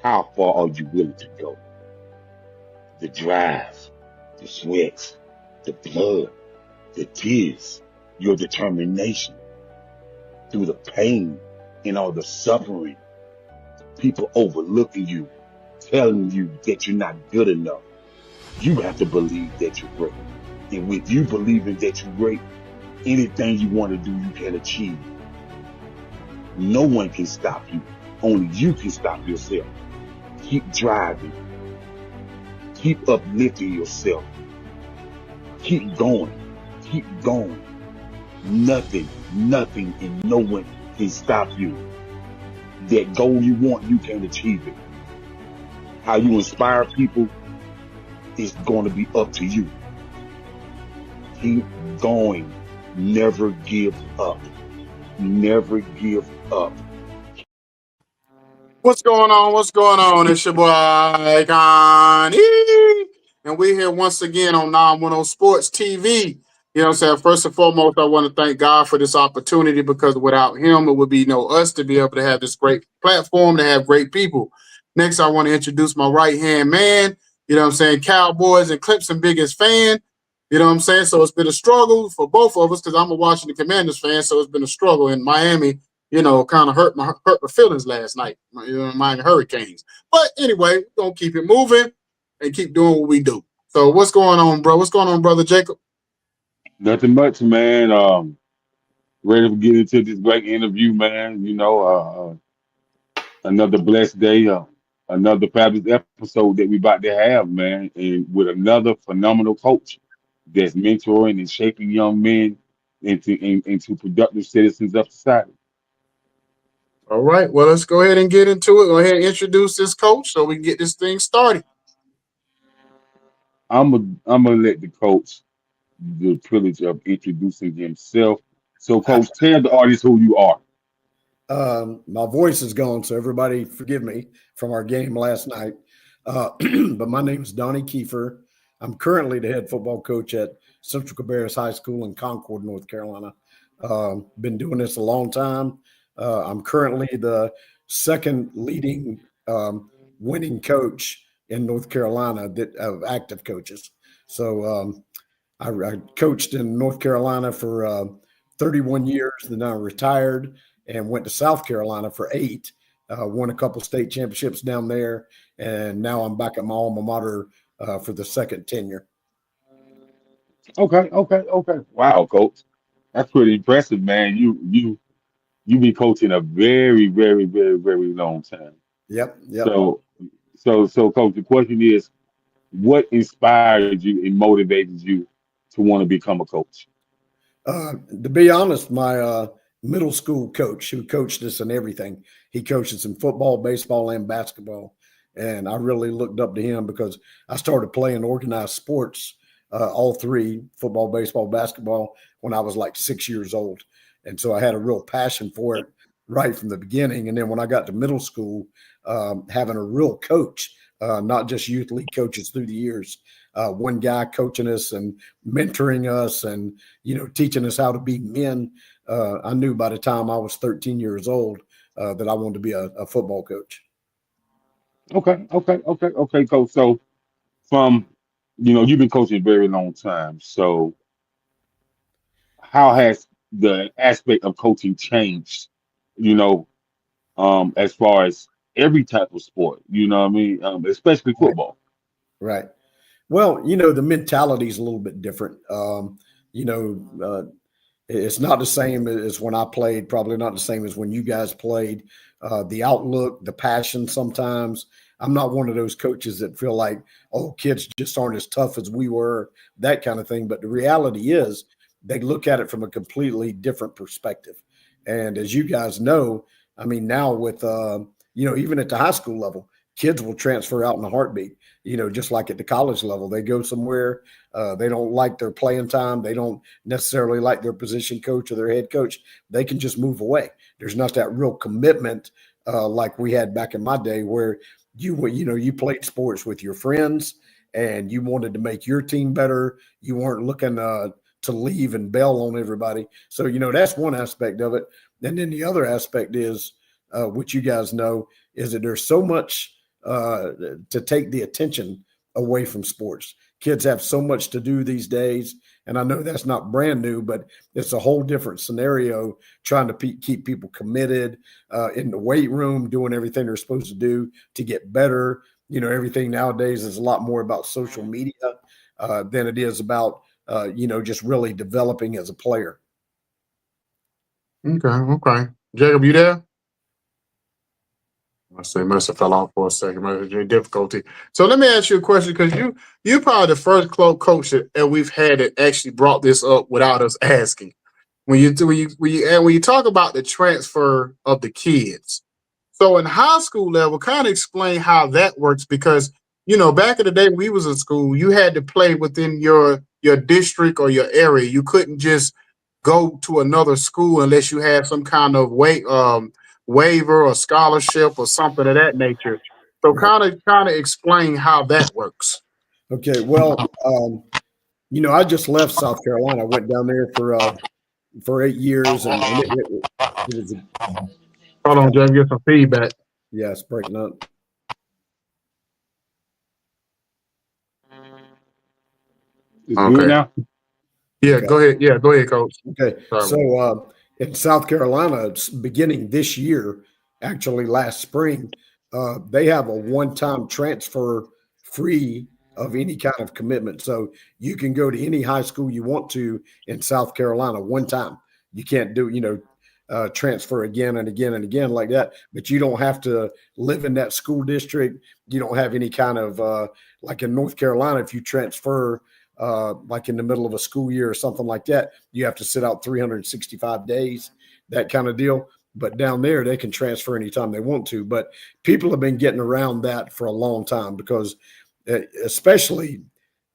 How far are you willing to go? The drive, the sweat, the blood, the tears, your determination through the pain and all the suffering, people overlooking you, telling you that you're not good enough. You have to believe that you're great. And with you believing that you're great, anything you want to do, you can achieve. No one can stop you. Only you can stop yourself. Keep driving. Keep uplifting yourself. Keep going. Keep going. Nothing, and no one can stop you. That goal you want, you can achieve it. How you inspire people is going to be up to you. Keep going. Never give up. Never give up. What's going on? What's going on? It's your boy Ikone. And we're here once again on 910 Sports TV. You know what I'm saying? First and foremost, I want to thank God for this opportunity because without him, it would be no us to be able to have this great platform, to have great people. Next, I want to introduce my right-hand man, you know what I'm saying? Cowboys and Clemson biggest fan. You know what I'm saying? So it's been a struggle for both of us because I'm a Washington Commanders fan. So it's been a struggle in Miami, kind of hurt my feelings last night. Miami Hurricanes. But anyway, we're gonna keep it moving and keep doing what we do. So what's going on, bro? What's going on, brother Jacob? Nothing much, man. Ready to get into this great interview, man. Another blessed day, another fabulous episode that we about to have, man, and with another phenomenal coach that's mentoring and shaping young men into productive citizens of society. All right. Well, let's go ahead and get into it. Go ahead and introduce this coach so we can get this thing started. I'm gonna let the coach the privilege of introducing himself. So, coach, tell the audience who you are. My voice is gone, so everybody forgive me from our game last night. But my name is Donnie Kiefer. I'm currently the head football coach at Central Cabarrus High School in Concord, North Carolina. Been doing this a long time. I'm currently the second leading winning coach in North Carolina of active coaches. So I coached in North Carolina for 31 years, then I retired and went to South Carolina for 8. Won a couple state championships down there, and now I'm back at my alma mater for the second tenure. Okay. Wow, coach, that's pretty impressive, man. You been coaching a very long time. Yep. So, coach, the question is, what inspired you and motivated you to want to become a coach? To be honest, my middle school coach who coached us in everything, he coached us in football, baseball, and basketball. And I really looked up to him because I started playing organized sports, all three, football, baseball, basketball, when I was like 6 years old. And so I had a real passion for it right from the beginning. And then when I got to middle school, having a real coach, not just youth league coaches through the years, one guy coaching us and mentoring us and, teaching us how to be men. I knew by the time I was 13 years old that I wanted to be a football coach. Okay, coach. So, from you've been coaching a very long time. So, how has the aspect of coaching changed? You know, as far as every type of sport. You know what I mean? Especially Right. football. Right. Well, the mentality is a little bit different. You know, it's not the same as when I played, probably not the same as when you guys played. The outlook, the passion sometimes. I'm not one of those coaches that feel like, oh, kids just aren't as tough as we were, that kind of thing. But the reality is they look at it from a completely different perspective. And as you guys know, I mean, now with, even at the high school level, kids will transfer out in a heartbeat, just like at the college level. They go somewhere, they don't like their playing time. They don't necessarily like their position coach or their head coach. They can just move away. There's not that real commitment like we had back in my day where you played sports with your friends and you wanted to make your team better. You weren't looking to leave and bail on everybody. So, that's one aspect of it. And then the other aspect is, which you guys know, is that there's so much to take the attention away from sports. Kids have so much to do these days. And I know that's not brand new, but it's a whole different scenario trying to keep people committed in the weight room, doing everything they're supposed to do to get better. You know, everything nowadays is a lot more about social media than it is about, just really developing as a player. Okay. Jacob, you there? I say must have fell off for a second. Must have difficulty. So let me ask you a question because you're probably the first club coach that we've had that actually brought this up without us asking. When you talk about the transfer of the kids, so in high school level, kind of explain how that works because back in the day when we was in school, you had to play within your district or your area. You couldn't just go to another school unless you had some kind of waiver or scholarship or something of that nature. So Right. kind of explain how that works. Okay. Well, I just left South Carolina. I went down there for 8 years, and it was Hold on, Jay, get some feedback. it's breaking up. It's good Okay. now. Yeah, Okay. go ahead. Yeah, go ahead, Coach. Okay. Sorry. So in South Carolina, beginning this year, actually last spring, they have a one-time transfer free of any kind of commitment. So you can go to any high school you want to in South Carolina one time. You can't do, transfer again and again and again like that. But you don't have to live in that school district. You don't have any kind of like in North Carolina, if you transfer like in the middle of a school year or something like that, you have to sit out 365 days, that kind of deal. But down there, they can transfer anytime they want to. But people have been getting around that for a long time because especially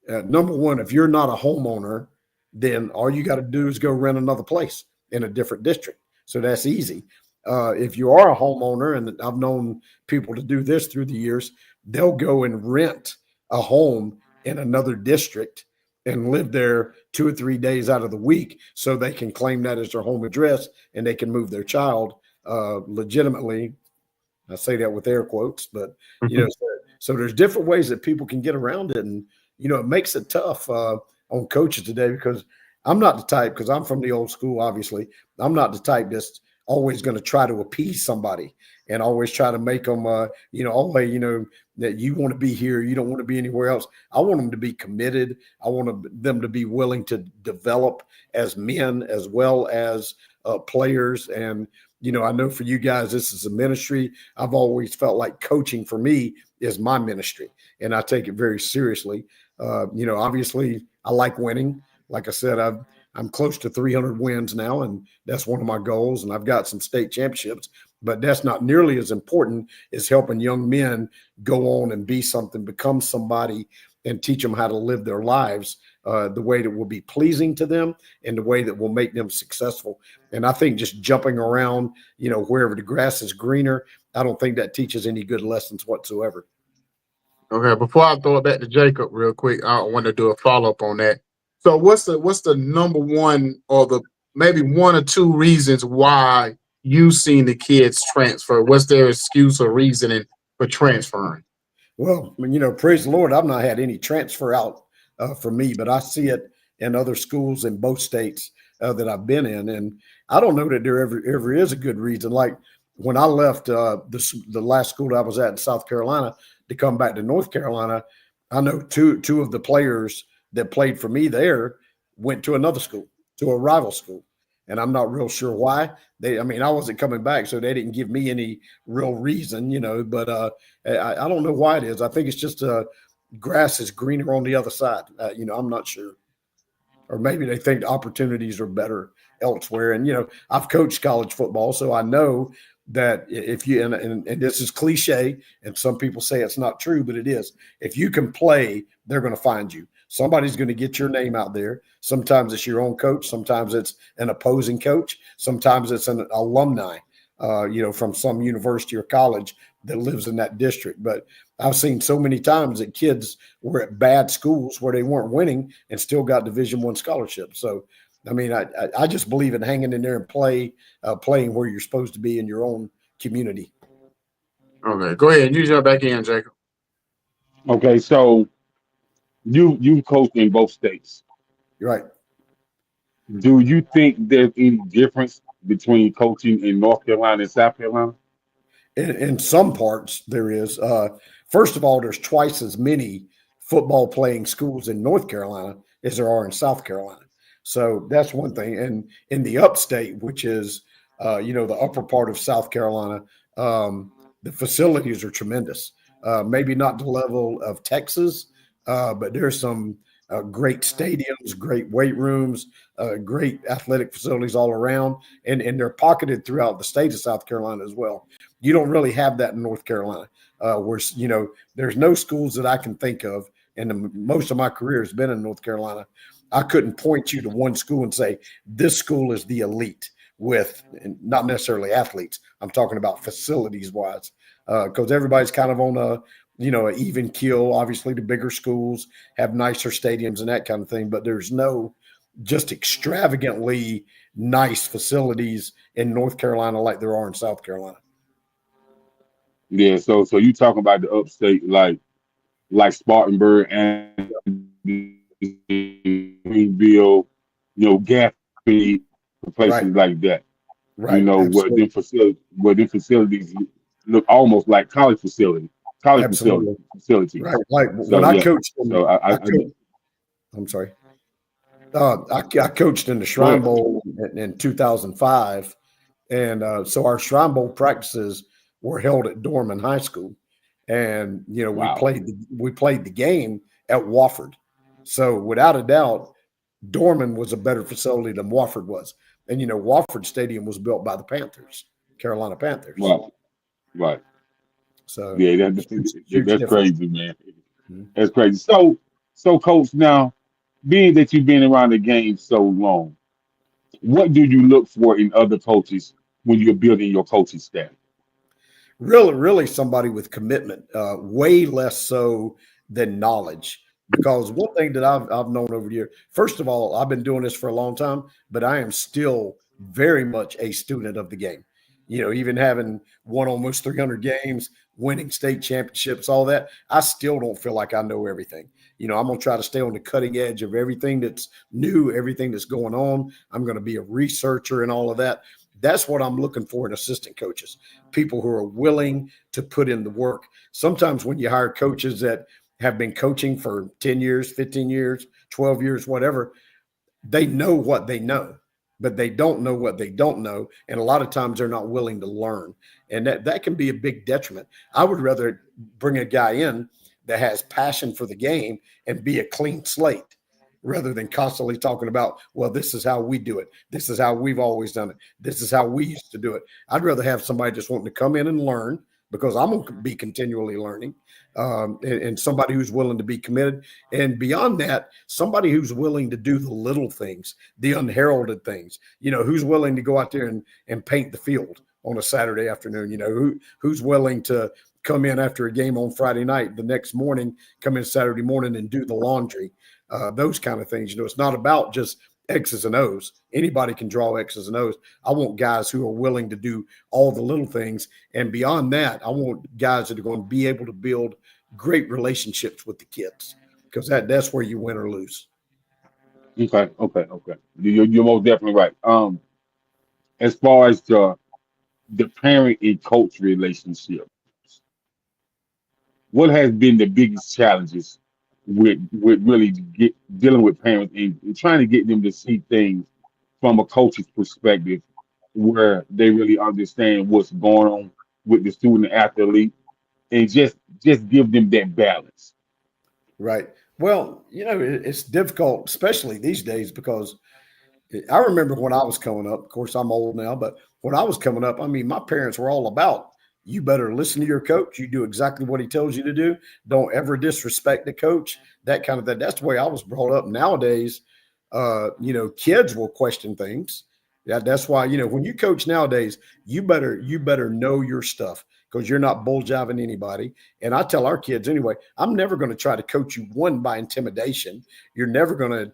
number one, if you're not a homeowner, then all you got to do is go rent another place in a different district. So that's easy. If you are a homeowner, and I've known people to do this through the years, they'll go and rent a home in another district and live there 2 or 3 days out of the week so they can claim that as their home address and they can move their child legitimately. I say that with air quotes, but so there's different ways that people can get around it, and it makes it tough on coaches today because I'm not the type, because I'm from the old school. Obviously, I'm not the type that's always going to try to appease somebody and always try to make them, that you want to be here, you don't want to be anywhere else. I want them to be committed. I want them to be willing to develop as men as well as players. And I know for you guys, this is a ministry. I've always felt like coaching for me is my ministry, and I take it very seriously. Obviously, I like winning. Like I said, I'm close to 300 wins now, and that's one of my goals. And I've got some state championships, but that's not nearly as important as helping young men go on and be something, become somebody, and teach them how to live their lives the way that will be pleasing to them and the way that will make them successful. And I think just jumping around, wherever the grass is greener, I don't think that teaches any good lessons whatsoever. Okay, before I throw it back to Jacob real quick, I want to do a follow-up on that. So what's the number one or the maybe one or two reasons why you've seen the kids transfer? What's their excuse or reasoning for transferring? Well, praise the Lord, I've not had any transfer out for me, but I see it in other schools in both states that I've been in. And I don't know that there ever is a good reason. Like when I left the last school I was at in South Carolina to come back to North Carolina, I know two of the players that played for me there went to another school, to a rival school. And I'm not real sure why. I wasn't coming back, so they didn't give me any real reason, but I don't know why it is. I think it's just grass is greener on the other side. I'm not sure. Or maybe they think the opportunities are better elsewhere. And, I've coached college football, so I know that if you, and this is cliche, and some people say it's not true, but it is. If you can play, they're going to find you. Somebody's going to get your name out there. Sometimes it's your own coach. Sometimes it's an opposing coach. Sometimes it's an alumni, from some university or college that lives in that district. But I've seen so many times that kids were at bad schools where they weren't winning and still got Division I scholarships. So, I just believe in hanging in there and playing where you're supposed to be in your own community. Okay, go ahead. You jump back in, Jacob. Okay, so you coached in both states. You're right. Do you think there's any difference between coaching in North Carolina and South Carolina? In some parts, there is. First of all, there's twice as many football playing schools in North Carolina as there are in South Carolina. So that's one thing. And in the upstate, which is, the upper part of South Carolina, the facilities are tremendous. Maybe not the level of Texas, but there's some great stadiums, great weight rooms, great athletic facilities all around. And they're pocketed throughout the state of South Carolina as well. You don't really have that in North Carolina, where there's no schools that I can think of, and most of my career has been in North Carolina. I couldn't point you to one school and say this school is the elite with, and not necessarily athletes. I'm talking about facilities wise, because everybody's kind of on an even keel. Obviously, the bigger schools have nicer stadiums and that kind of thing, but there's no just extravagantly nice facilities in North Carolina like there are in South Carolina. Yeah, so you talking about the upstate like Spartanburg, Anderson, Greenville, Gaffney, Right, places like that. right, Where absolutely, them facilities look almost like college absolutely, facilities. right. Like So when I yeah, coached so I I coached. I'm sorry. I coached in the go Shrine ahead. Bowl in 2005, and so our Shrine Bowl practices were held at Dorman High School, and we Wow. played the game at Wofford. So without a doubt, Dorman was a better facility than Wofford was, and Wofford Stadium was built by the Panthers, Carolina Panthers. Right. Right. So Yeah, huge, huge that's difference. crazy, man. Mhm. That's crazy. So coach, now being that you've been around the game so long, what do you look for in other coaches when you're building your coaching staff? Really, really somebody with commitment, way less so than knowledge. Because one thing that I've known over the years, first of all, I've been doing this for a long time, but I am still very much a student of the game. Even having won almost 300 games, winning state championships, all that, I still don't feel like I know everything. I'm going to try to stay on the cutting edge of everything that's new, everything that's going on. I'm going to be a researcher and all of that. That's what I'm looking for in assistant coaches, people who are willing to put in the work. Sometimes when you hire coaches that have been coaching for 10 years, 15 years, 12 years, whatever, they know what they know, but they don't know what they don't know. And a lot of times they're not willing to learn. And that can be a big detriment. I would rather bring a guy in that has passion for the game and be a clean slate rather than constantly talking about, well, this is how we do it. This is how we've always done it. This is how we used to do it. I'd rather have somebody just wanting to come in and learn because I'm going to be continually learning, and somebody who's willing to be committed. And beyond that, somebody who's willing to do the little things, the unheralded things, who's willing to go out there and paint the field on a Saturday afternoon, who's willing to come in after a game on Friday night, the next morning, come in Saturday morning and do the laundry, those kind of things. It's not about just X's and O's. Anybody can draw X's and O's. I want guys who are willing to do all the little things. And beyond that, I want guys that are going to be able to build great relationships with the kids because that's where you win or lose. Okay. You're most definitely right. As far as the parent and coach relationship, what has been the biggest challenges with really dealing with parents and trying to get them to see things from a coach's perspective where they really understand what's going on with the student athlete and just give them that balance. Right. Well, it's difficult, especially these days, because I remember when I was coming up. Of course, I'm old now, but when I was coming up, I mean, my parents were all about you better listen to your coach. You do exactly what he tells you to do. Don't ever disrespect the coach. That kind of thing. That's the way I was brought up. Nowadays, kids will question things. Yeah, that's why when you coach nowadays, you better know your stuff because you're not bull jiving anybody. And I tell our kids anyway, I'm never going to try to coach you one by intimidation. You're never going to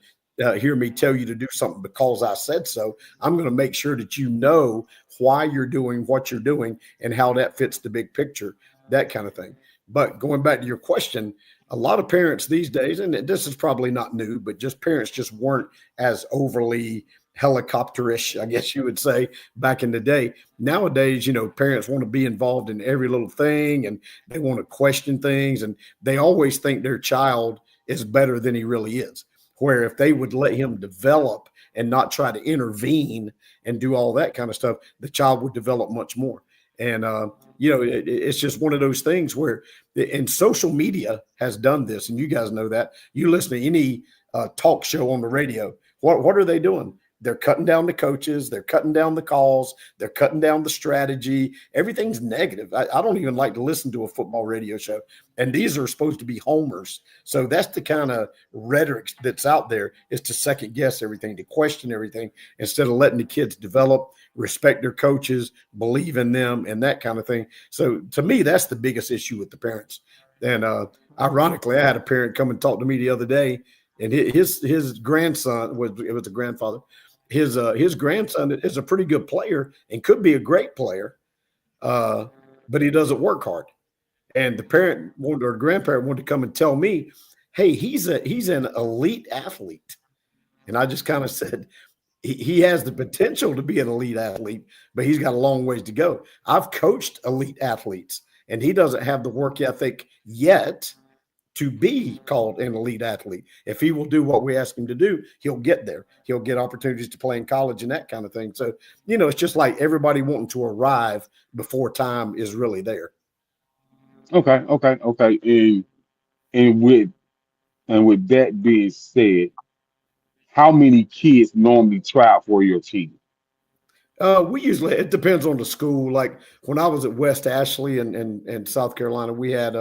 hear me tell you to do something because I said so. I'm going to make sure that you know why you're doing what you're doing and how that fits the big picture, that kind of thing. But going back to your question, a lot of parents these days, and this is probably not new, but just parents just weren't as overly helicopterish, I guess you would say, back in the day. Nowadays, parents want to be involved in every little thing, and they want to question things, and they always think their child is better than he really is. Where if they would let him develop and not try to intervene and do all that kind of stuff, the child would develop much more. And it's just one of those things where, and social media has done this, and you guys know that. You listen to any talk show on the radio, what are they doing? They're cutting down the coaches. They're cutting down the calls. They're cutting down the strategy. Everything's negative. I don't even like to listen to a football radio show. And these are supposed to be homers. So that's the kind of rhetoric that's out there, is to second guess everything, to question everything, instead of letting the kids develop, respect their coaches, believe in them, and that kind of thing. So to me, that's the biggest issue with the parents. And ironically, I had a parent come and talk to me the other day, and his grandson was a grandfather. His grandson is a pretty good player and could be a great player, but he doesn't work hard. And the parent or grandparent wanted to come and tell me, "Hey, he's an elite athlete," and I just kind of said, he has the potential to be an elite athlete, but he's got a long ways to go. I've coached elite athletes, and he doesn't have the work ethic yet to be called an elite athlete. If he will do what we ask him to do, he'll get there. He'll get opportunities to play in college and that kind of thing. So, it's just like everybody wanting to arrive before time is really there. Okay, okay, okay. And with and with that being said, how many kids normally try out for your team? We usually, it depends on the school. Like when I was at West Ashley in South Carolina, we had,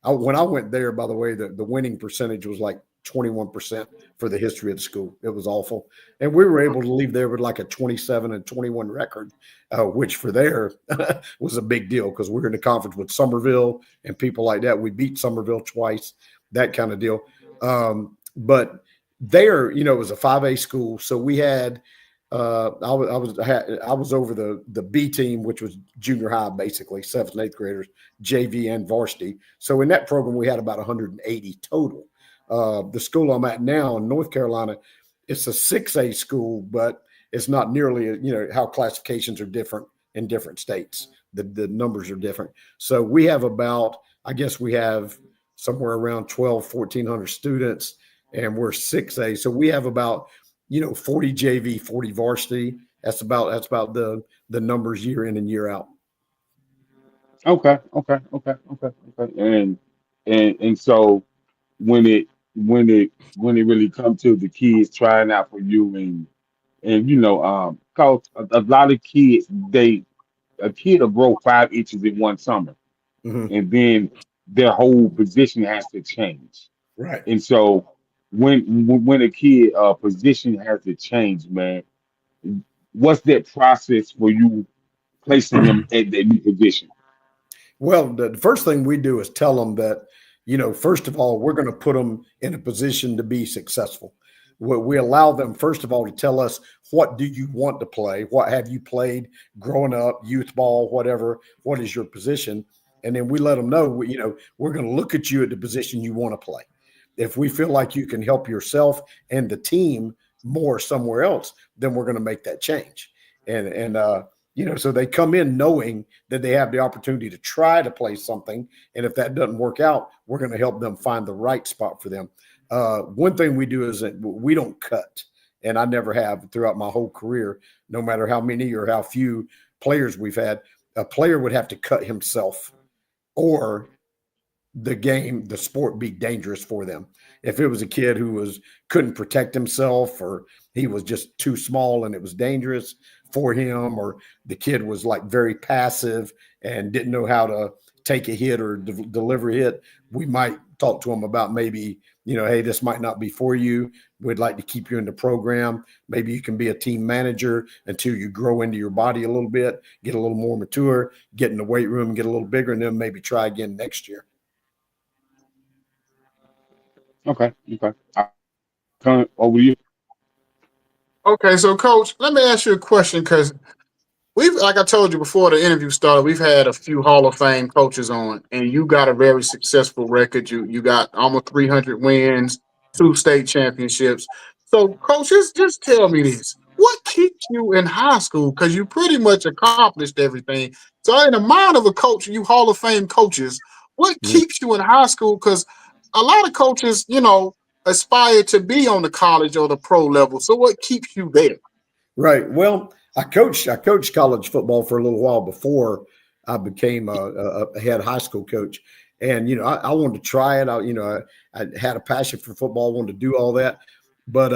when I went there, by the way, the winning percentage was like 21% for the history of the school. It was awful. And we were able to leave there with like a 27-21 record, which for there was a big deal because we were in the conference with Somerville and people like that. We beat Somerville twice, that kind of deal. But there, it was a 5A school. So we had, I was over the B team, which was junior high, basically 7th and 8th graders, JV and varsity. So in that program, we had about 180 total. The school I'm at now in North Carolina, it's a 6A school, but it's not nearly, how classifications are different in different states. The numbers are different. So we have we have somewhere around 1,400 students, and we're 6A. So we have about 40 JV, 40 varsity. That's about the numbers year in and year out. Okay, okay, okay, okay, okay. And so when it really comes to the kids trying out for you, and cause a lot of kids, a kid will grow 5 inches in one summer, Mm-hmm. and then their whole position has to change. Right. And so when a kid position has to change, man, what's that process for you placing them at that new position? Well, the first thing we do is tell them that, first of all, we're going to put them in a position to be successful. We allow them, first of all, to tell us, what do you want to play? What have you played growing up, youth ball, whatever? What is your position? And then we let them know, we're going to look at you at the position you want to play. If we feel like you can help yourself and the team more somewhere else, then we're going to make that change. And so they come in knowing that they have the opportunity to try to play something. And if that doesn't work out, we're going to help them find the right spot for them. One thing we do is that we don't cut. And I never have throughout my whole career, no matter how many or how few players we've had. A player would have to cut himself, or the sport be dangerous for them. If it was a kid who couldn't protect himself, or he was just too small and it was dangerous for him, or the kid was like very passive and didn't know how to take a hit or deliver a hit, we might talk to him about maybe, hey, this might not be for you. We'd like to keep you in the program. Maybe you can be a team manager until you grow into your body a little bit, get a little more mature, get in the weight room, get a little bigger, and then maybe try again next year. Okay, okay. Come over you. Okay, so Coach, let me ask you a question because we've, like I told you before the interview started, we've had a few Hall of Fame coaches on, and you got a very successful record. You got almost 300 wins, 2 state championships. So, Coach, just tell me this: what keeps you in high school? Because you pretty much accomplished everything. So, in the mind of a coach, you Hall of Fame coaches, what Mhm. keeps you in high school? Because a lot of coaches, aspire to be on the college or the pro level. So, what keeps you there? Right. Well, I coached college football for a little while before I became a head high school coach, and I wanted to try it. I had a passion for football, wanted to do all that, but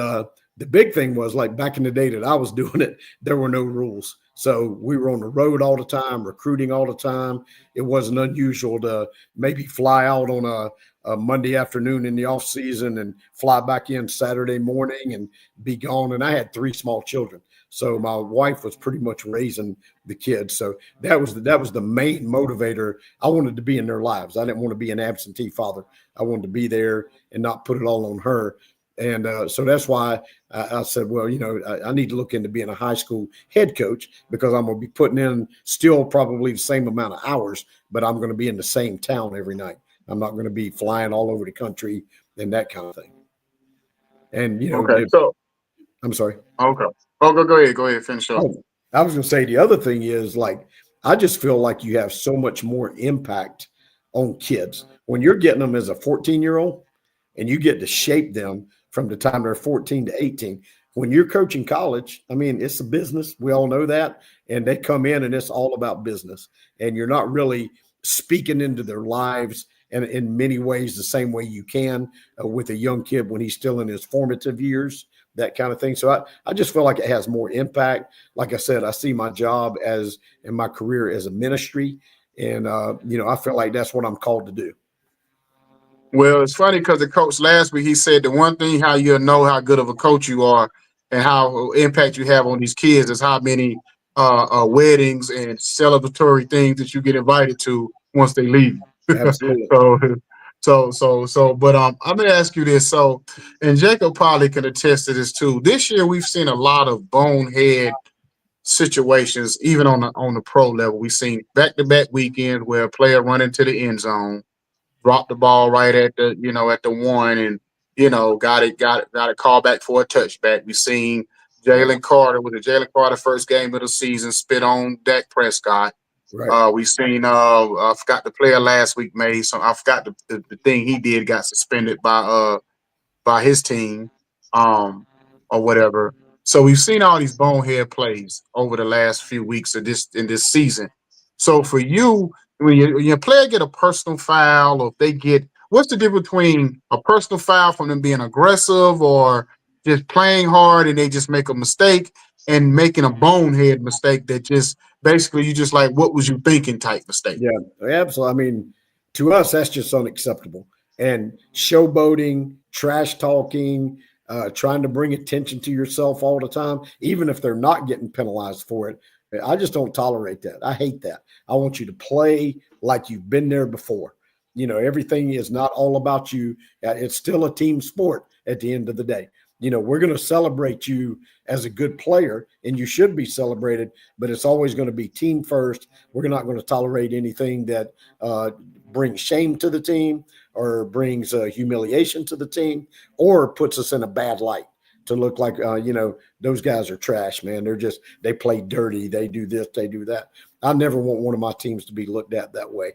the big thing was like back in the day that I was doing it, there were no rules. So we were on the road all the time, recruiting all the time. It wasn't unusual to maybe fly out on a Monday afternoon in the off season and fly back in Saturday morning and be gone. And I had 3 small children. So my wife was pretty much raising the kids. So that was the main motivator. I wanted to be in their lives. I didn't want to be an absentee father. I wanted to be there and not put it all on her. And so that's why I said, well, I need to look into being a high school head coach because I'm going to be putting in still probably the same amount of hours, but I'm going to be in the same town every night. I'm not going to be flying all over the country and that kind of thing. And Okay, so I'm sorry. okay, oh go ahead, finish up. Oh, I was going to say the other thing is like I just feel like you have so much more impact on kids when you're getting them as a 14-year-old and you get to shape them from the time they're 14 to 18. When you're coaching college, I mean, it's a business. We all know that. And they come in and it's all about business. And you're not really speaking into their lives and in many ways the same way you can with a young kid when he's still in his formative years, that kind of thing. So I just feel like it has more impact. Like I said, I see my job as in my career as a ministry. And, I feel like that's what I'm called to do. Well, it's funny because the coach last week he said the one thing how you'll know how good of a coach you are and how impact you have on these kids is how many weddings and celebratory things that you get invited to once they leave. Absolutely. so, but I'm gonna ask you this. So, and Jacob probably can attest to this too. This year we've seen a lot of bonehead situations, even on the pro level. We've seen back to back weekends where a player run into the end zone, dropped the ball right at the one, and got it called back for a touchback. We seen Jalen Carter with the Jalen Carter first game of the season spit on Dak Prescott. Right. We seen I forgot the player last week made some. I forgot the thing he did, got suspended by his team, um, or whatever. So we've seen all these bonehead plays over the last few weeks of this in this season. So for you, when your player get a personal foul, or if they get, what's the difference between a personal foul from them being aggressive or just playing hard and they just make a mistake and making a bonehead mistake that just basically you just like, what was you thinking type mistake? Yeah, absolutely. I mean, to us, that's just unacceptable. And showboating, trash talking, trying to bring attention to yourself all the time, even if they're not getting penalized for it. I just don't tolerate that. I hate that. I want you to play like you've been there before. Everything is not all about you. It's still a team sport at the end of the day. We're going to celebrate you as a good player, and you should be celebrated, but it's always going to be team first. We're not going to tolerate anything that brings shame to the team or brings humiliation to the team or puts us in a bad light to look like, those guys are trash, man. They play dirty. They do this, they do that. I never want one of my teams to be looked at that way.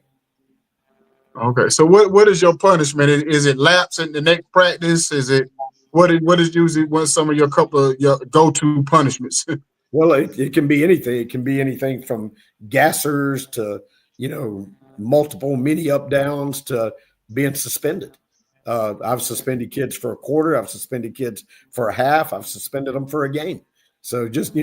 Okay, so what is your punishment? Is it laps in the next practice? Is it what is usually what some of your couple of your go to punishments? Well, it can be anything. It can be anything from gassers to, multiple mini up downs to being suspended. I've suspended kids for a quarter. I've suspended kids for a half. I've suspended them for a game. So just,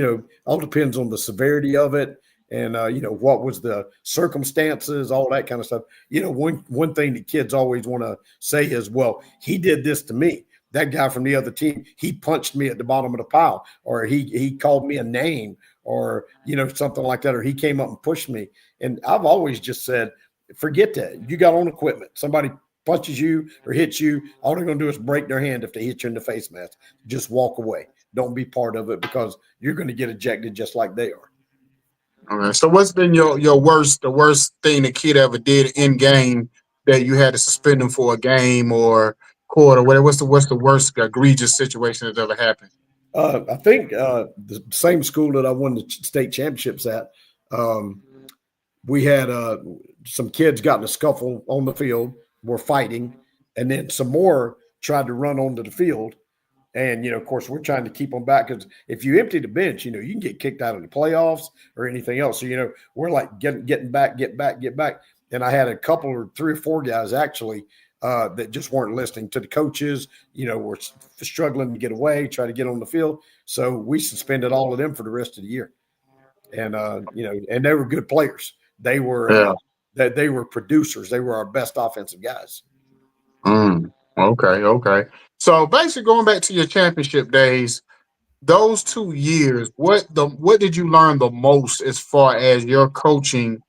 all depends on the severity of it and, what was the circumstances, all that kind of stuff. One thing that kids always want to say is, well, he did this to me. That guy from the other team, he punched me at the bottom of the pile, or he called me a name, or something like that, or he came up and pushed me. And I've always just said, forget that. You got on equipment. Somebody punches you or hits you, all they're going to do is break their hand if they hit you in the face mask. Just walk away. don't be part of it because you're going to get ejected just like they are. Okay. So what's been the worst thing the kid ever did in game that you had to suspend them for a game or quarter? What's the worst egregious situation that's ever happened? I think the same school that I won the state championships at, um, we had some kids got in a scuffle on the field, were fighting, and then some more tried to run onto the field. And, of course, we're trying to keep them back because if you empty the bench, you can get kicked out of the playoffs or anything else. So, we're like getting back, get back, get back. And I had a couple or 3 or 4 guys actually that just weren't listening to the coaches, were struggling to get away, try to get on the field. So we suspended all of them for the rest of the year. And, and they were good players. They were Yeah. they were producers. They were our best offensive guys. Okay. Okay. So basically, going back to your championship days, those 2 years, what did you learn the most as far as your coaching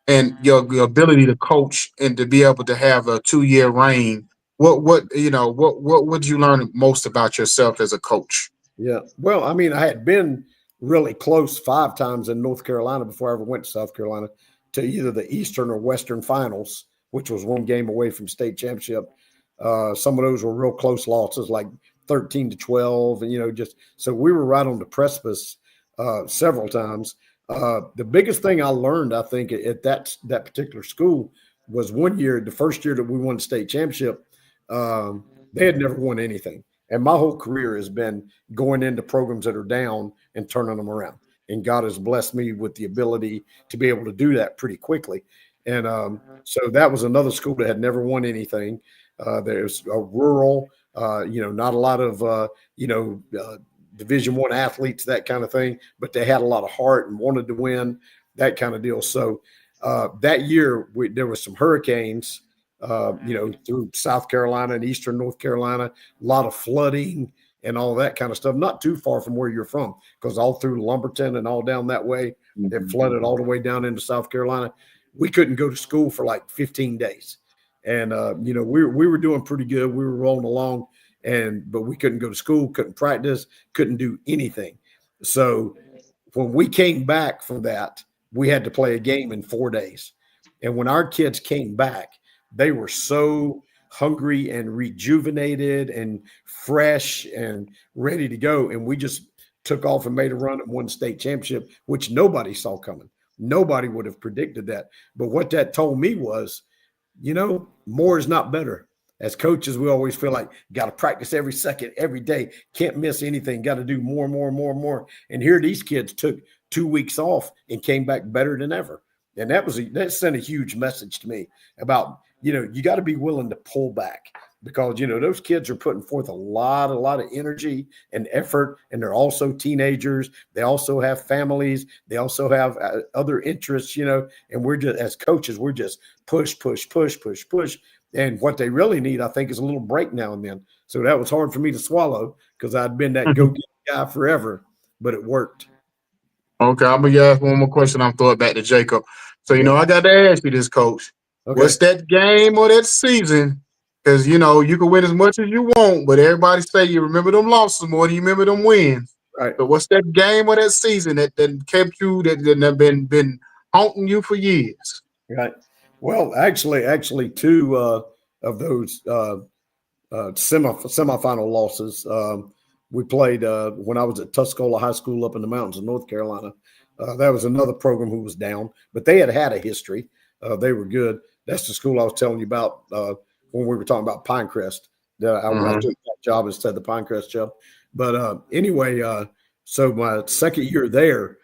and your ability to coach and to be able to have a 2 year reign? What would you learn most about yourself as a coach? Yeah. Well, I mean, I had been really close 5 times in North Carolina before I ever went to South Carolina to either the Eastern or Western finals, which was one game away from state championship. Some of those were real close losses, like 13-12. And, just so we were right on the precipice several times. The biggest thing I learned, I think, at that particular school was one year, the first year that we won the state championship, they had never won anything. And my whole career has been going into programs that are down and turning them around. And God has blessed me with the ability to be able to do that pretty quickly. And so that was another school that had never won anything. There's a rural, not a lot of, Division I athletes, that kind of thing, but they had a lot of heart and wanted to win, that kind of deal. So that year there was some hurricanes, through South Carolina and Eastern North Carolina, a lot of flooding and all that kind of stuff. Not too far from where you're from, because all through Lumberton and all down that way, it flooded all the way down into South Carolina. We couldn't go to school for like 15 days. And, we were doing pretty good. We were rolling along, but we couldn't go to school, couldn't practice, couldn't do anything. So when we came back from that, we had to play a game in 4 days. And when our kids came back, they were so hungry and rejuvenated and fresh and ready to go. And we just took off and made a run at one state championship, which nobody saw coming. Nobody would have predicted that. But what that told me was, more is not better. As coaches, we always feel like got to practice every second, every day, can't miss anything, got to do more and more and more and more. And here these kids took 2 weeks off and came back better than ever. And that sent a huge message to me about, you got to be willing to pull back because, those kids are putting forth a lot of energy and effort. And they're also teenagers. They also have families. They also have other interests, and we're just, as coaches, we're just push. And what they really need, I think, is a little break now and then. So that was hard for me to swallow because I'd been that go-get guy forever, but it worked. Okay, I'm gonna ask one more question. I'm throwing it back to Jacob. So I got to ask you this, Coach. Okay. What's that game or that season? Because you can win as much as you want, but everybody say you remember them losses more than you remember them wins. Right. But what's that game or that season that kept you that have been haunting you for years? Right. Well, actually, 2 of those semifinal losses. We played when I was at Tuscola High School up in the mountains of North Carolina. That was another program who was down, but they had a history. They were good. That's the school I was telling you about when we were talking about Pinecrest. I took that job instead of the Pinecrest job. But anyway, so my second year there,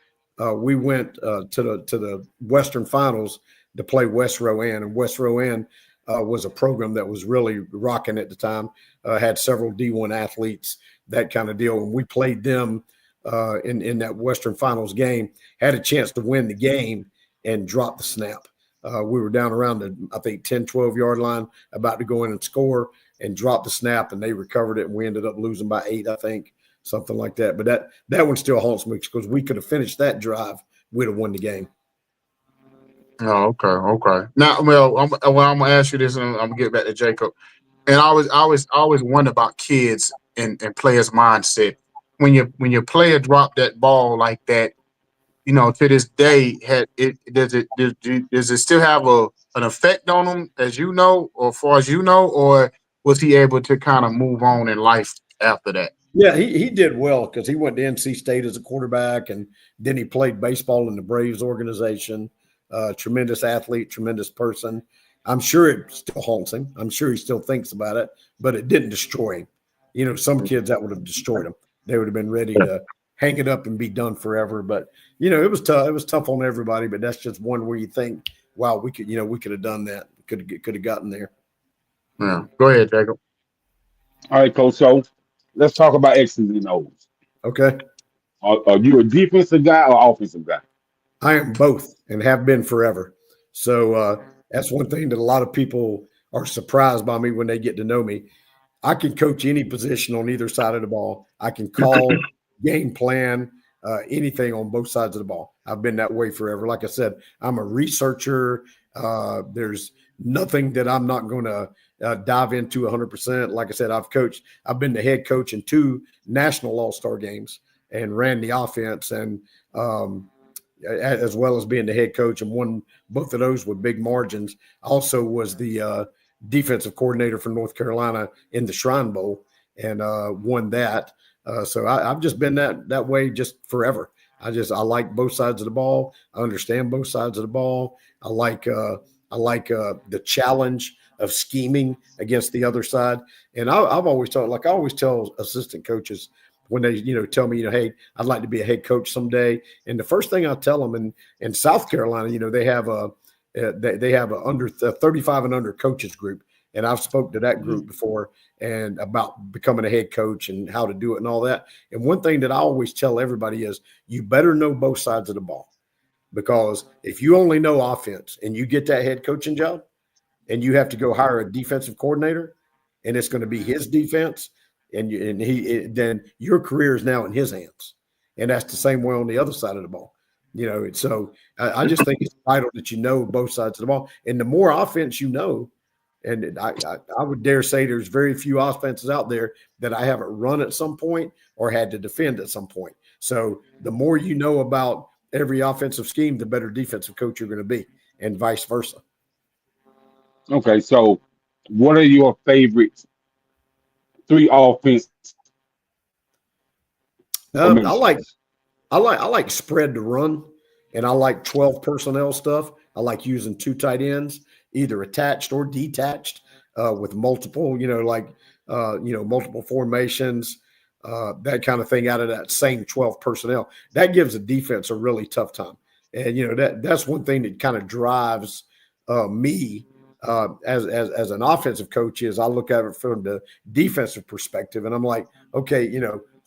we went to the Western Finals to play West Rowan, and West Rowan was a program that was really rocking at the time. Had several D1 athletes, that kind of deal, and we played them in that Western Finals game. Had a chance to win the game and drop the snap. We were down around the, I think, 10, 12-yard line, about to go in and score, and drop the snap, and they recovered it, and we ended up losing by 8, I think, something like that. But that one still haunts me because we could have finished that drive. We'd have won the game. Oh, okay. Now, I'm gonna ask you this, and I'm gonna get back to Jacob. And I always wonder about kids and players' mindset. when your player dropped that ball like that, to this day, does it still have an effect on him, as or far as or was he able to kind of move on in life after that? Yeah, he did well because he went to NC State as a quarterback, and then he played baseball in the Braves organization. Tremendous athlete, tremendous person. I'm sure it still haunts him. I'm sure he still thinks about it, but it didn't destroy him. Some kids that would have destroyed him. They would have been ready to hang it up and be done forever. But it was tough. It was tough on everybody. But that's just one where you think, wow, we could have done that. Could have gotten there. Yeah. Go ahead, Jacob. All right, Coach. So let's talk about X's and O's. Okay. Are you a defensive guy or offensive guy? I am both and have been forever. So that's one thing that a lot of people are surprised by me when they get to know me. I can coach any position on either side of the ball. I can call, game plan, anything on both sides of the ball. I've been that way forever. Like I said, I'm a researcher. There's nothing that I'm not going to dive into 100%. Like I said, I've been the head coach in 2 national all-star games and ran the offense, and as well as being the head coach, and won both of those with big margins. I also was the defensive coordinator for North Carolina in the Shrine Bowl and won that. So I've just been that way just forever. I like both sides of the ball. I understand both sides of the ball. I like the challenge of scheming against the other side. And I've always taught, like I always tell assistant coaches when they, tell me, hey, I'd like to be a head coach someday. And the first thing I tell them in South Carolina, they have a under 35 and under coaches group. And I've spoke to that group before and about becoming a head coach and how to do it and all that. And one thing that I always tell everybody is you better know both sides of the ball, because if you only know offense and you get that head coaching job and you have to go hire a defensive coordinator and it's going to be his defense, then your career is now in his hands. And that's the same way on the other side of the ball. So I just think it's vital that you know both sides of the ball. And the more offense you know, and I would dare say there's very few offenses out there that I haven't run at some point or had to defend at some point. So the more you know about every offensive scheme, the better defensive coach you're going to be, and vice versa. Okay, so what are your favorite 3 offense formations? I like spread to run, and I like 12 personnel stuff. I like using 2 tight ends, either attached or detached, with multiple, multiple formations, that kind of thing out of that same 12 personnel. That gives a defense a really tough time. And, that's one thing that kind of drives me as an offensive coach is I look at it from the defensive perspective, and I'm like, okay,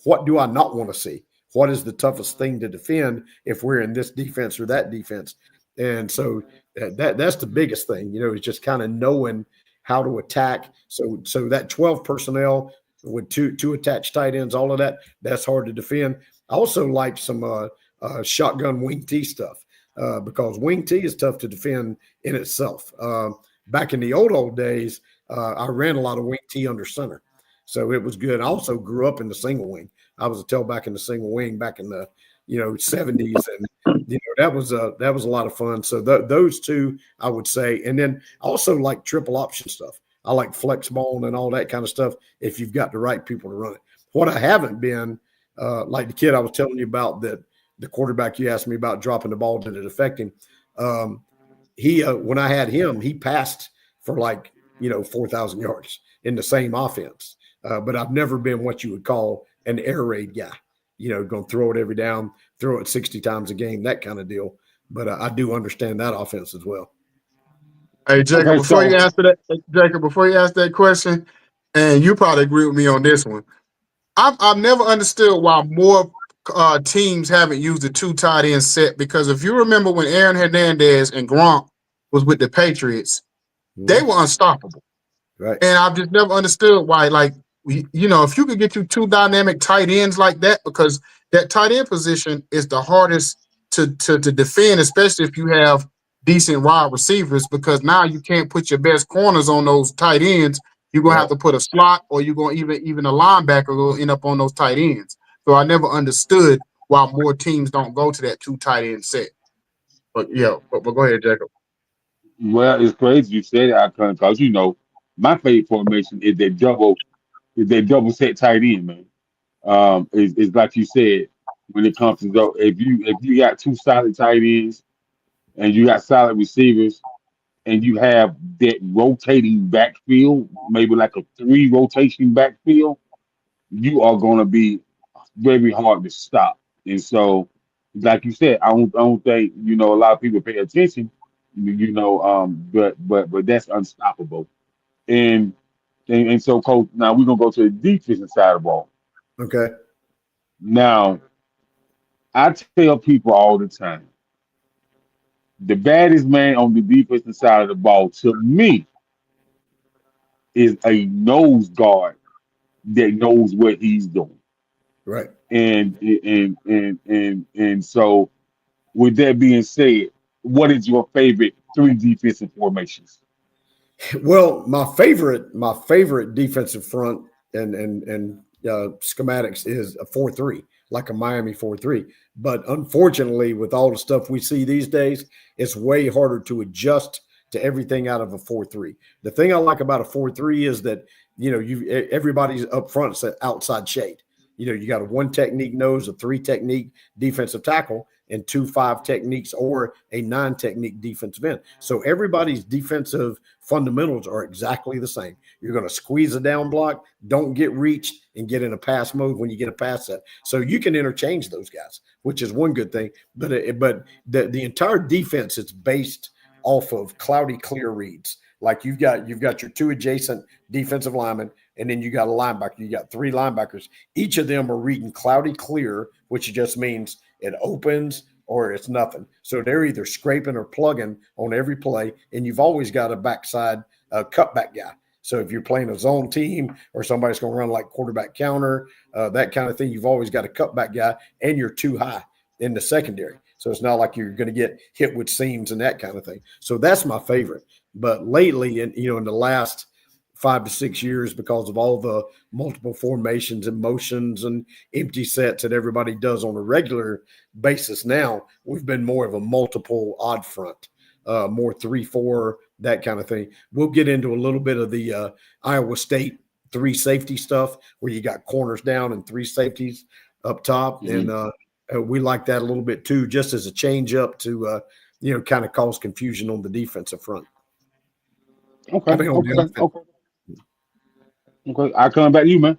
what do I not want to see? What is the toughest thing to defend if we're in this defense or that defense? And so that's the biggest thing, is just kind of knowing how to attack. So that 12 personnel with two attached tight ends, all of that's hard to defend. I also like some shotgun wing T stuff because wing T is tough to defend in itself. Back in the old days, I ran a lot of wing T under center. So it was good. I also grew up in the single wing. I was a tailback in the single wing back in the 70s, and that was a lot of fun. So those 2 I would say, and then I also like triple option stuff. I like flex ball and all that kind of stuff if you've got the right people to run it. What I haven't been like the kid I was telling you about, that the quarterback you asked me about dropping the ball, did it affect him? He when I had him, he passed for 4,000 yards in the same offense. But I've never been what you would call an air raid guy, going to throw it every down, throw it 60 times a game, that kind of deal. But I do understand that offense as well. Hey, Jacob, Okay, before you so answer that question, and you probably agree with me on this one, I've never understood why more teams haven't used the 2 tight end set, because if you remember when Aaron Hernandez and Gronk was with the Patriots, they were unstoppable. Right. And I've just never understood why, if you could get you 2 dynamic tight ends like that, because that tight end position is the hardest to defend, especially if you have decent wide receivers, because now you can't put your best corners on those tight ends. You're going to have to put a slot, or you're going to even a linebacker will end up on those tight ends. So I never understood why more teams don't go to that two tight end set. But yeah, but go ahead, Jacob. Well, it's crazy you said that because my favorite formation is that double set tight end, man. Is like you said when it comes to if you got two solid tight ends and you got solid receivers and you have that rotating backfield, maybe like a three rotation backfield, you are going to be very hard to stop. And so, like you said, I don't think a lot of people pay attention, but that's unstoppable. And and so, coach, now we're gonna go to the defensive side of the ball. Okay. Now, I tell people all the time, the baddest man on the defensive side of the ball to me is a nose guard that knows what he's doing. Right. And so, with that being said, what is your favorite three defensive formations? Well, my favorite defensive front and schematics is a 4-3, like a Miami 4-3. But unfortunately, with all the stuff we see these days, it's way harder to adjust to everything out of a 4-3. The thing I like about a 4-3 is that you everybody's up front, it's an outside shade. You got a one technique nose, a three technique defensive tackle, and 2-5 techniques or a 9 technique defensive end. So everybody's defensive fundamentals are exactly the same. You're going to squeeze a down block, don't get reached, and get in a pass mode when you get a pass set. So you can interchange those guys, which is one good thing. But the entire defense is based off of cloudy clear reads. Like you've got your two adjacent defensive linemen, and then you got a linebacker. You got three linebackers. Each of them are reading cloudy clear, which just means it opens or it's nothing. So they're either scraping or plugging on every play, and you've always got a backside cutback guy. So if you're playing a zone team or somebody's going to run like quarterback counter, that kind of thing, you've always got a cutback guy, and you're too high in the secondary. So it's not like you're going to get hit with seams and that kind of thing. So that's my favorite. But lately, in the last 5 to 6 years, because of all the multiple formations and motions and empty sets that everybody does on a regular basis now, we've been more of a multiple odd front, more 3-4, that kind of thing. We'll get into a little bit of the Iowa State 3 safety stuff where you got corners down and 3 safeties up top. Mhm. And we like that a little bit too, just as a change up to, kind of cause confusion on the defensive front. I Okay, mean, on the okay, offense. okay, okay. I come back to you, man.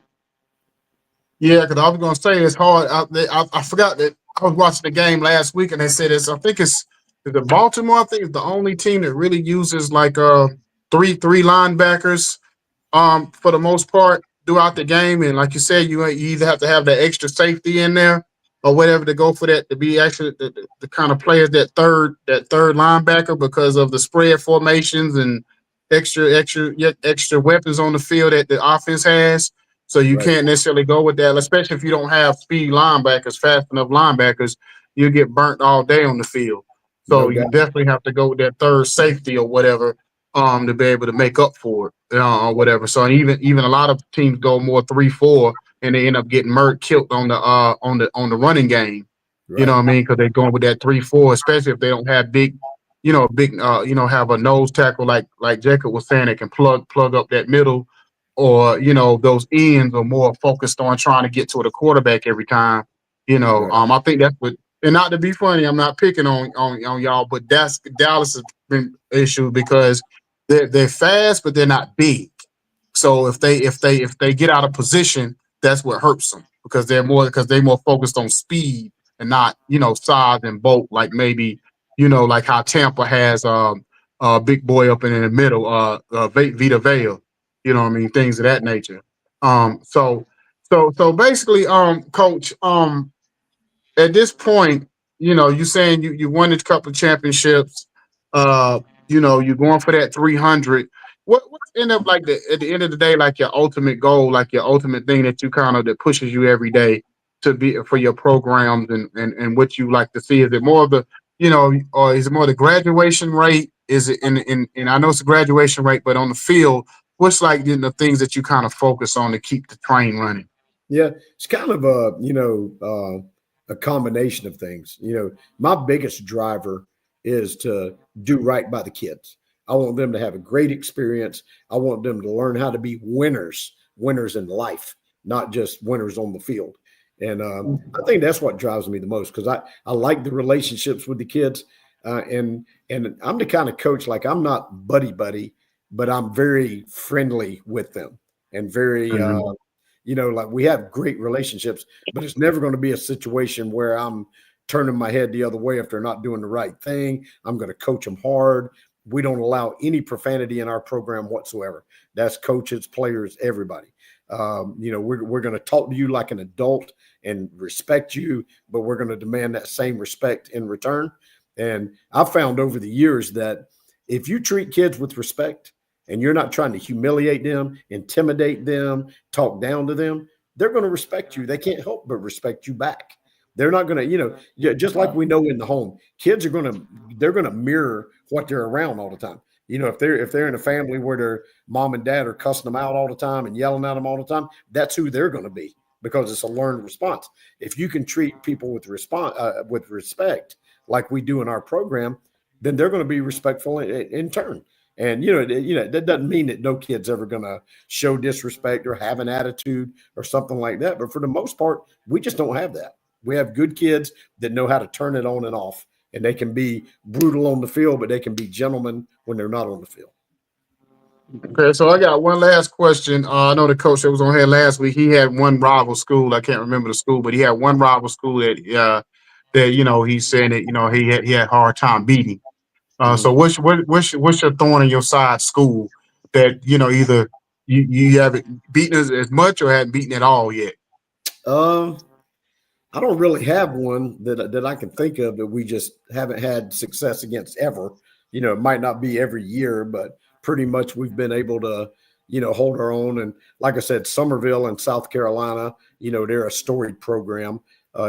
Yeah, because I was gonna say it's hard. I forgot that I was watching the game last week, and they said it's. I think it's the Baltimore. I think is the only team that really uses like three linebackers for the most part throughout the game. And like you said, you either have to have that extra safety in there or whatever to go for that to be actually the kind of players that third linebacker because of the spread formations and extra weapons on the field that the offense has. So you Right. can't necessarily go with that, especially if you don't have speed linebackers, fast enough linebackers, you get burnt all day on the field. So No you doubt. definitely have to go with that third safety or whatever to be able to make up for it or whatever. So even a lot of teams go more 3-4 and they end up getting killed on the running game. You know Right. what I mean? Because they're going with that 3-4, especially if they don't have have a nose tackle like Jacob was saying that can plug up that middle, or those ends are more focused on trying to get to the quarterback every time. Right. I think that's what. And not to be funny, I'm not picking on y'all, but that's Dallas' been issue because they're fast, but they're not big. So if they get out of position, that's what hurts them because they're more focused on speed and not size and bulk like maybe like how Tampa has big boy up in the middle Vita Vea, I mean things of that nature. So basically coach at this point, you saying you won a couple of championships. Uh, you're going for that 300. What's end up like at the end of the day, like your ultimate goal, like your ultimate thing that you kind of that pushes you every day to be for your programs and what you like to see? Is it more of the or is it more the graduation rate? Is it in I know it's a graduation rate, but on the field, what's like the things that you kind of focus on to keep the train running? Yeah, it's kind of a combination of things. My biggest driver is to do right by the kids. I want them to have a great experience. I want them to learn how to be winners, winners in life, not just winners on the field. And I think that's what drives me the most because I like the relationships with the kids, and I'm the kind of coach, like, I'm not buddy buddy, but I'm very friendly with them and very Mhm. like, we have great relationships, but it's never going to be a situation where I'm turning my head the other way if they're not doing the right thing. I'm going to coach them hard. We don't allow any profanity in our program whatsoever. That's coaches, players, everybody. We're going to talk to you like an adult and respect you, but we're going to demand that same respect in return. And I've found over the years that if you treat kids with respect and you're not trying to humiliate them, intimidate them, talk down to them, they're going to respect you. They can't help but respect you back. They're not going to, just like we know in the home, kids they're going to mirror what they're around all the time. If they're in a family where their mom and dad are cussing them out all the time and yelling at them all the time, that's who they're going to be because it's a learned response. If you can treat people with respect, like we do in our program, then they're going to be respectful in turn. And that doesn't mean that no kid's ever going to show disrespect or have an attitude or something like that. But for the most part, we just don't have that. We have good kids that know how to turn it on and off, and they can be brutal on the field, but they can be gentlemen when they're not on the field. Okay, so I got one last question. I know the coach that was on here last week. He had one rival school. I can't remember the school, but he had one rival school that he's saying that he had hard time beating. So Mhm. what's your thorn in your side school that either you haven't beaten as much or hadn't beaten at all yet? Um, I don't really have one that I can think of that we just haven't had success against ever. It might not be every year, but pretty much we've been able to, hold our own. And like I said, Somerville in South Carolina, they're a storied program.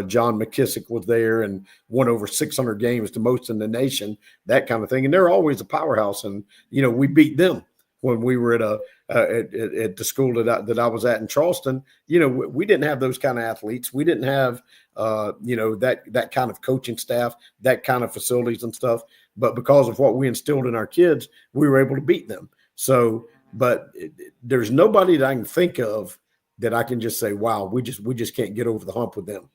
John McKissick was there and won over 600 games, the most in the nation, that kind of thing. And they're always a powerhouse. And, we beat them when we were at the school that I was at in Charleston. We didn't have those kind of athletes. We didn't have that kind of coaching staff, that kind of facilities and stuff. But because of what we instilled in our kids, we were able to beat them. So, but there's nobody that I can think of that I can just say, wow, we just can't get over the hump with them.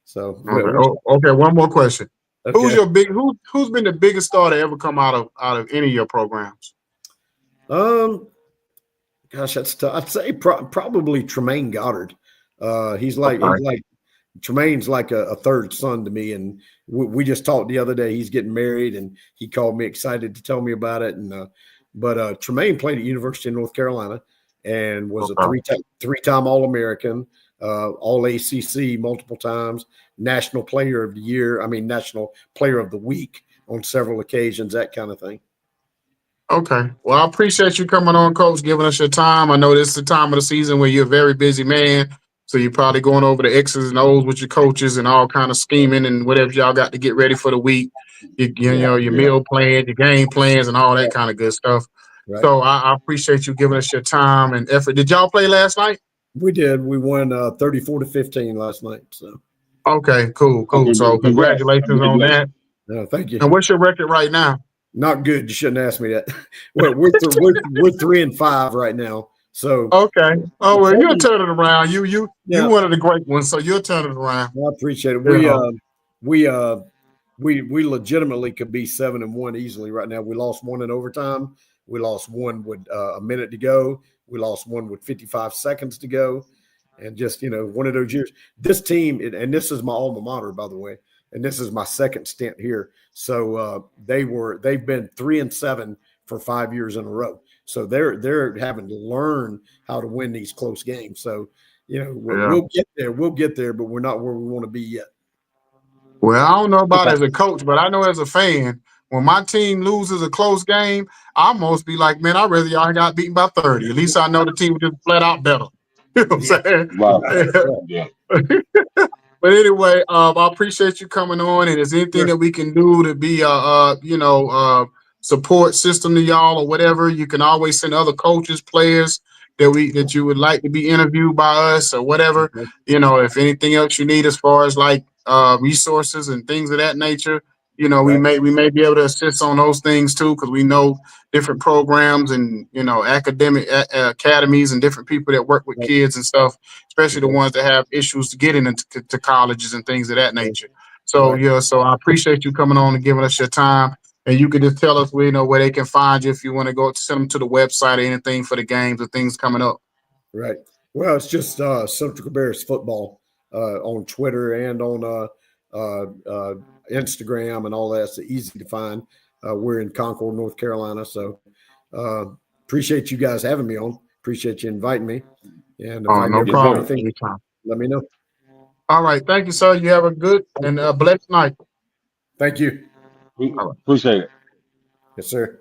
So Okay. Oh, okay. One more question. Who's okay. your big who's been the biggest star to ever come out of any of your programs? Um, Gosh, that's tough. I'd say probably Tremaine Goddard. He's like Okay. he's like Tremaine's like a third son to me, and we just talked the other day. He's getting married, and he called me excited to tell me about it. And but Tremaine played at University of North Carolina and was a Okay. three-time All American, All ACC multiple times, National Player of the Year. I mean, National Player of the Week on several occasions, that kind of thing. Okay. Well, I appreciate you coming on, Coach, giving us your time. I know this is the time of the season where you're a very busy man. So you're probably going over the X's and O's with your coaches and all kind of scheming and whatever y'all got to get ready for the week. Yeah, Your Yeah. meal plans, your game plans, and all that right, kind of good stuff. right. So I appreciate you giving us your time and effort. Did y'all play last night? We did. We won 34-15 last night. So, Okay, cool, cool. Okay, So man. Congrats. congratulations on Congratulations. that. thank you. And what's your record right now? Not good. You shouldn't ask me that. We're 3-5 right now. So, Okay. Oh well, you'll maybe, turn it around. You yeah, one of the great ones, so you'll turn it around. I appreciate it. You We know. we uh we legitimately could be 7-1 easily right now. We lost one in overtime. We lost one with a minute to go. We lost one with 55 seconds to go. And just, one of those years. This team, and this is my alma mater, by the way, and this is my second stint here. So they've been 3-7 for 5 years in a row. So they're having to learn how to win these close games. So, Yeah. we'll get there. We'll get there, but we're not where we want to be yet. Well, I don't know about as a coach, but I know as a fan, when my team loses a close game, I almost be like, man, I'd rather y'all got beaten by 30. At least I know the team was just flat out better. You know what Yeah, Wow. right, I'm right. Yeah. saying? But anyway, I appreciate you coming on. And is there anything Sure. that we can do to be support system to y'all or whatever? You can always send other coaches, players, that you would like to be interviewed by us or whatever. Okay. If anything else you need as far as like resources and things of that nature, we Right. may be able to assist on those things too, because we know different programs and academic academies and different people that work with Right. kids and stuff, especially the Okay. ones that have issues to getting into to colleges and things of that Okay. nature. So Right. so I appreciate you coming on and giving us your time. And you can just tell us where they can find you if you want to go send them to the website or anything for the games or things coming up. Right. Well, it's just Central Bears football on Twitter and on Instagram and all that. It's easy to find. We're in Concord, North Carolina. So appreciate you guys having me on. Appreciate you inviting me. And if Oh, I can no ever Yes, do problem. sir. anything, Anytime. let me know. All right. Thank you, sir. You have a good and blessed night. Thank you. All right. Appreciate it. Yes, sir.